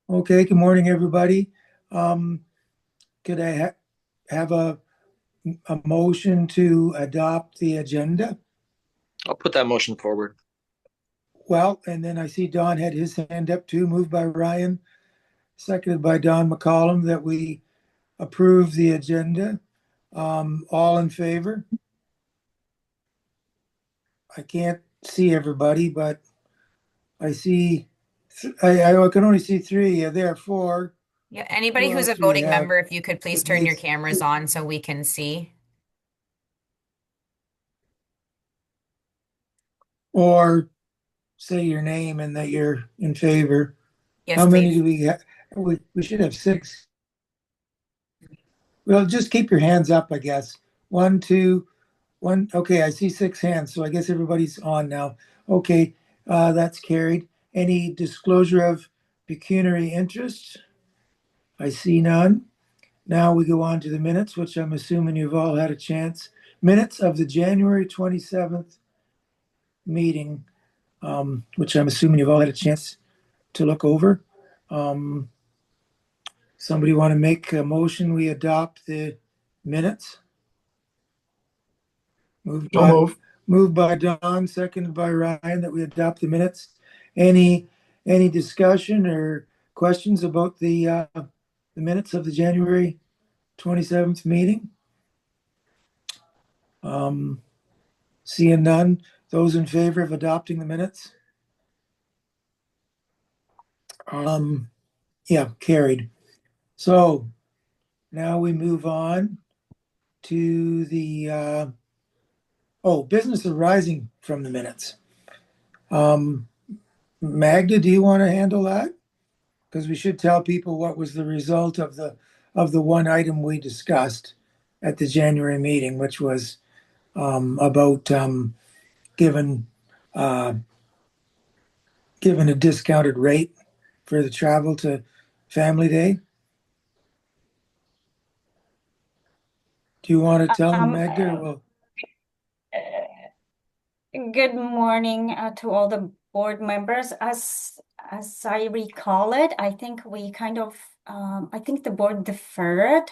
Okay, good morning, everybody. Could I have a motion to adopt the agenda? I'll put that motion forward. Well, and then I see Don had his hand up too, moved by Ryan, seconded by Don McCollum, that we approve the agenda. All in favor? I can't see everybody, but I see, I can only see three. There are four. Yeah, anybody Who who's a else do we voting have? member, if you could please turn your Denise, cameras on so we can see. or say your name and that you're in favor. Yes, How many please. do we have? We should have six. Well, just keep your hands up, I guess. One, two, one. Okay, I see six hands, so I guess everybody's on now. Okay, that's carried. Any disclosure of pecuniary interest? I see none. Now we go on to the minutes, which I'm assuming you've all had a chance. Minutes of the January 27th meeting, which I'm assuming you've all had a chance to look over. Um, Somebody want to make a motion? We adopt the minutes. Moved So by move. moved by Don, seconded by Ryan, that we adopt the minutes. Any any discussion or questions about the minutes of the January 27th meeting? Um, Seeing none. Those in favor of adopting the minutes? Yeah, carried. So now we move on to the business arising from the minutes. Magda, do you want to handle that? Because we should tell people what was the result of the one item we discussed at the January meeting, which was about given uh, given a discounted rate for the travel to Family Day. Do you want to tell them, Um, Magda? Well, Good morning to all the board members. As I recall it, I think we kind of I think the board deferred.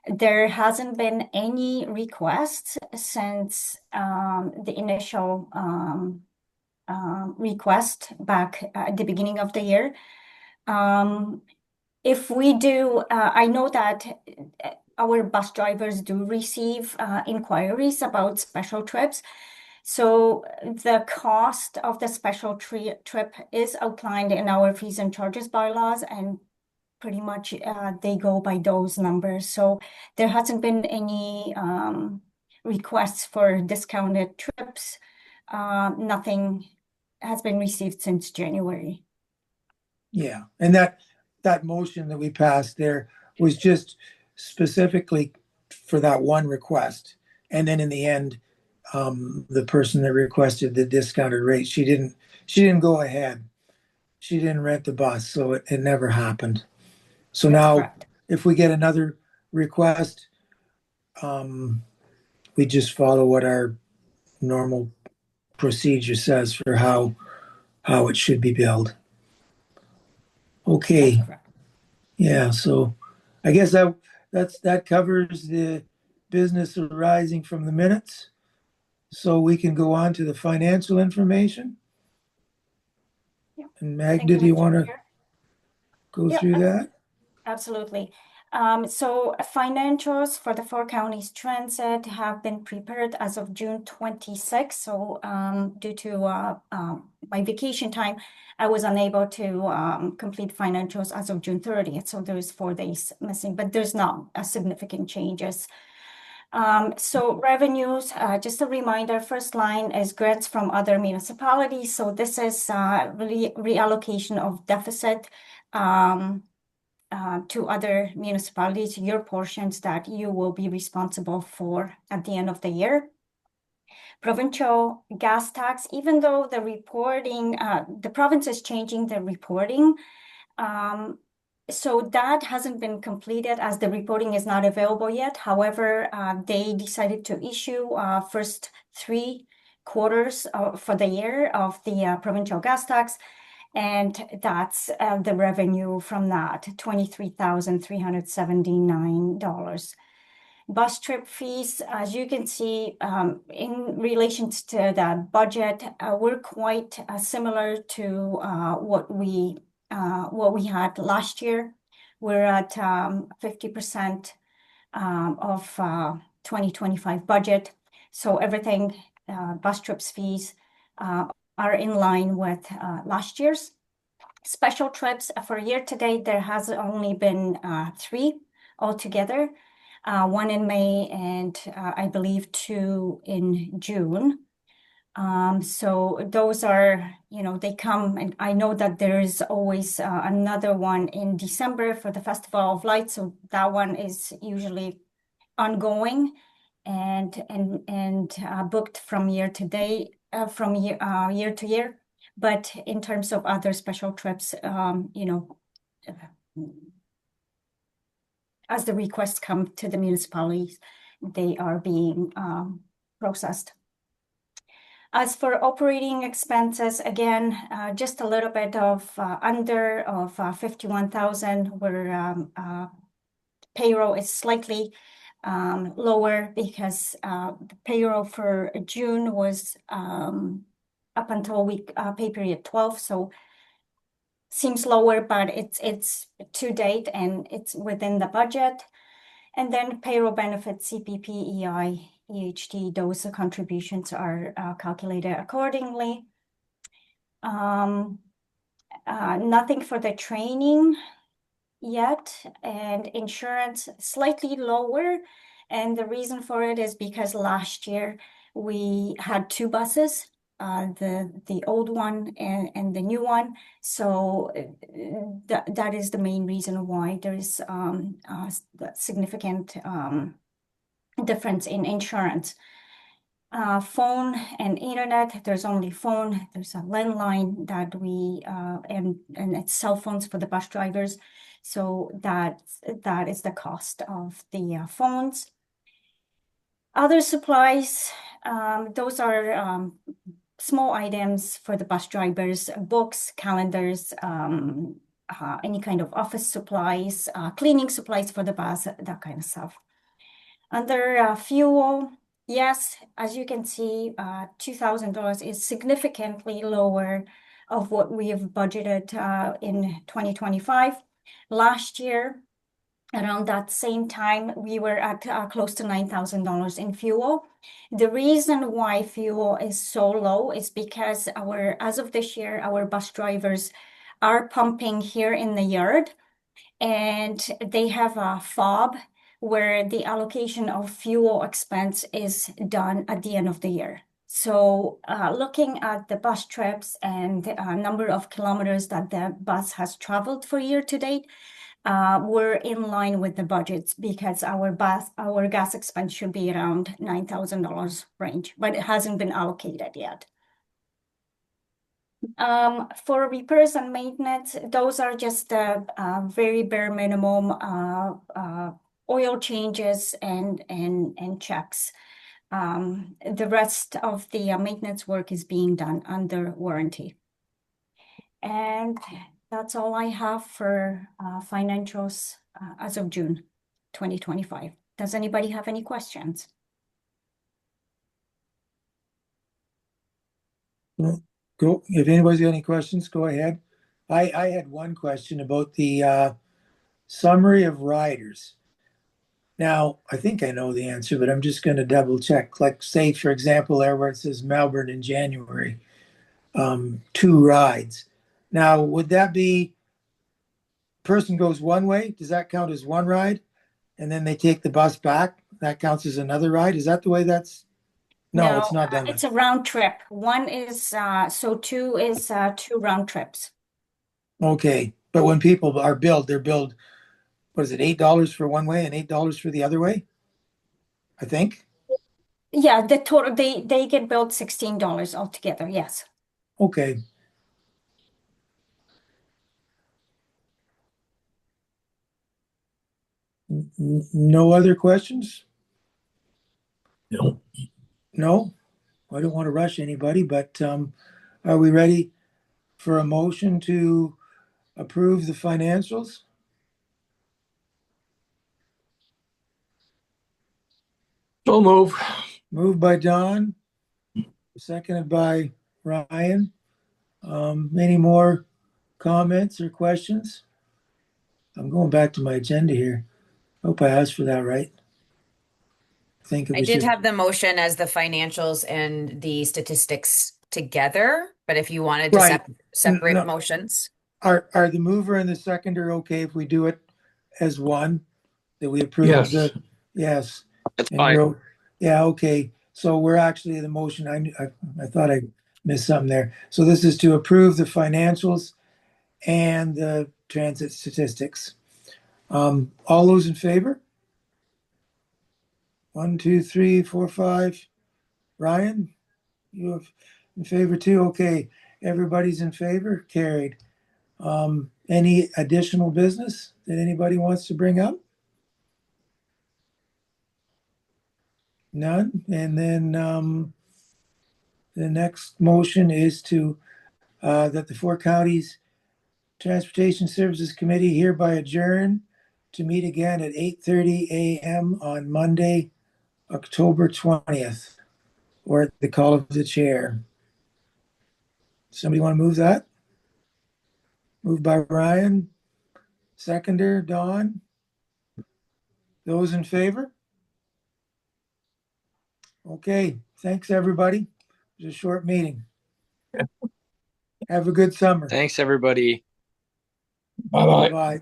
There hasn't been any requests since the initial request back at the beginning of the year. If we do, I know that our bus drivers do receive inquiries about special trips. So the cost of the special trip is outlined in our fees and charges bylaws, and pretty much they go by those numbers. So there hasn't been any requests for discounted trips. Nothing has been received since January. yeah, and that motion that we passed there was just specifically for that one request, and then in the end, the person that requested the discounted rate, she didn't go ahead. She didn't rent the bus, so it never happened. So That's now, correct. if we get another request, um, we just follow what our normal procedure says for how it should be billed. That's Okay, correct. yeah. So I guess that covers the business arising from the minutes. So we can go on to the financial information. Yeah. And Thank Magda, you, do you Mr. want to Chair. go Yeah, through that? absolutely. So financials for the four counties transit have been prepared as of June 26th. So due to my vacation time, I was unable to complete financials as of June 30th. So there's 4 days missing, but there's not a significant changes. So revenues, just a reminder, first line is grants from other municipalities. So this is really reallocation of deficit to other municipalities, your portions that you will be responsible for at the end of the year. Provincial gas tax, even though the reporting, the province is changing the reporting, so that hasn't been completed as the reporting is not available yet. However, they decided to issue first 3 quarters for the year of the provincial gas tax. And that's the revenue from that, $23,379. Bus trip fees, as you can see, in relation to the budget, we're quite similar to what we had last year. We're at 50% of 2025 budget. So everything, bus trips fees are in line with last year's. Special trips for year to date, there has only been 3 altogether. 1 in May and I believe 2 in June. So those are, they come, and I know that there is always another one in December for the Festival of Lights. So that one is usually ongoing and booked from year to year. But in terms of other special trips, as the requests come to the municipalities, they are being processed. As for operating expenses, again, just a little bit of under 51,000, where payroll is slightly lower because the payroll for June was up until pay period 12, so seems lower, but it's to date and it's within the budget. And then payroll benefits, CPP, EI, EHT, those contributions are calculated accordingly. Nothing for the training yet, and insurance slightly lower. And the reason for it is because last year we had 2 buses, the old one and the new one. So that is the main reason why there is a significant difference in insurance. Phone and internet, there's only phone, there's a landline that we and it's cell phones for the bus drivers. So that is the cost of the phones. Other supplies, those are small items for the bus drivers, books, calendars, any kind of office supplies, cleaning supplies for the bus, that kind of stuff. Under fuel, yes, as you can see, $2,000 is significantly lower of what we have budgeted in 2025. Last year, around that same time, we were at close to $9,000 in fuel. The reason why fuel is so low is because as of this year, our bus drivers are pumping here in the yard, and they have a fob where the allocation of fuel expense is done at the end of the year. So looking at the bus trips and the number of kilometers that the bus has traveled for year to date, we're in line with the budgets because our gas expense should be around $9,000 range, but it hasn't been allocated yet. For repairs and maintenance, those are just very bare minimum oil changes and checks. The rest of the maintenance work is being done under warranty. And that's all I have for financials as of June 2025. Does anybody have any questions? Go. If anybody's got any questions, go ahead. I had one question about the summary of riders. Now, I think I know the answer, but I'm just going to double check. Like, say, for example, there where it says Melbourne in January, 2 rides. Now, would that be person goes one way? Does that count as 1 ride? And then they take the bus back? That counts as another ride? Is that the way that's? No, it's not done. It's a round trip. 1 is, so 2 is 2 round trips. Okay. But when people are billed, they're billed, what is it, $8 for one way and $8 for the other way? I think. Yeah, the total, they get billed $16 altogether, yes. Okay. No other questions? No. No? I don't want to rush anybody, but are we ready for a motion to approve the financials. So move. Moved by Don, seconded by Ryan. Any more comments or questions? I'm going back to my agenda here. Hope I asked for that right. I think it I was did just, have the motion as the financials and the statistics together, but if you wanted to Right. separate No. motions. are the mover and the seconder okay if we do it as one? That we approve Yes. the, yes. That's And fine. you're, yeah, okay. So we're actually the motion, I thought I missed something there. So this is to approve the financials and the transit statistics. All those in favor? 1, 2, 3, 4, 5. Ryan, you have in favor too? Okay, everybody's in favor, carried. Any additional business that anybody wants to bring up? None. And then the next motion is to that the Four Counties Transportation Services Committee hereby adjourn to meet again at 8:30 a.m. on Monday, October 20th, or at the call of the chair. Somebody want to move that? Moved by Ryan, seconder, Don. Those in favor? Okay, thanks, everybody. It was a short meeting. Have a good summer. Thanks, everybody. Bye-bye. Bye.